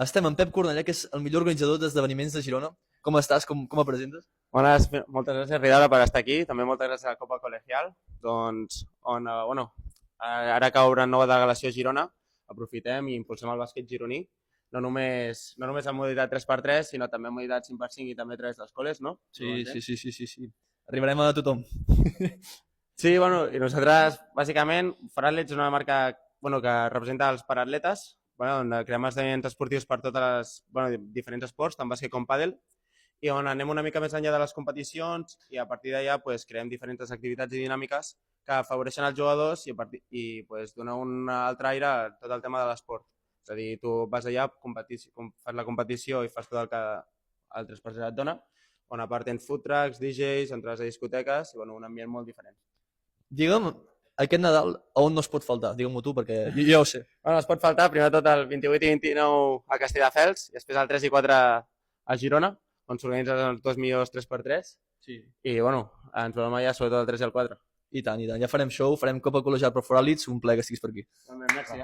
Estem amb Pep Cornellà, que és el millor organitzador d'esdeveniments de Girona. Com estàs? Com el presentes? Bones, moltes gràcies, Ridaura, per estar aquí. També moltes gràcies a la Copa Col·legial, doncs, on, ara que obren nova delegació a Girona, aprofitem i impulsem el bàsquet gironí, no només en modalitat 3x3, sinó també en modalitat 5x5 i també a través d'escoles, no? Sí. Arribarem a tothom. Sí, bueno, i nosaltres, bàsicament, Faràtlets és una marca que representa els paratletes, on creem esdeveniments esportius per totes les diferents esports, tant bàsquet com pàdel, i on anem una mica més enllà de les competicions i a partir d'allà creem diferents activitats i dinàmiques que afavoreixen els jugadors i donar un altre aire a tot el tema de l'esport. És a dir, tu vas allà, fas la competició i fas tot el que altres persones et dona, on a part tens food trucks, DJs, entrades a discoteques i un ambient molt diferent. Digue'm, aquest Nadal, on no es pot faltar? Digue-m'ho tu, perquè jo ja ho sé. Es pot faltar, primer de tot, el 28 i 29 a Castelldefels i després el 3 i 4 a Girona, on s'organitzen els dos millors 3x3. Sí. I, ens veurem allà, sobretot el 3 i el 4. I tant. Ja farem show, farem Copa Col·legial per Foràlits, un ple que estiguis per aquí. Merci,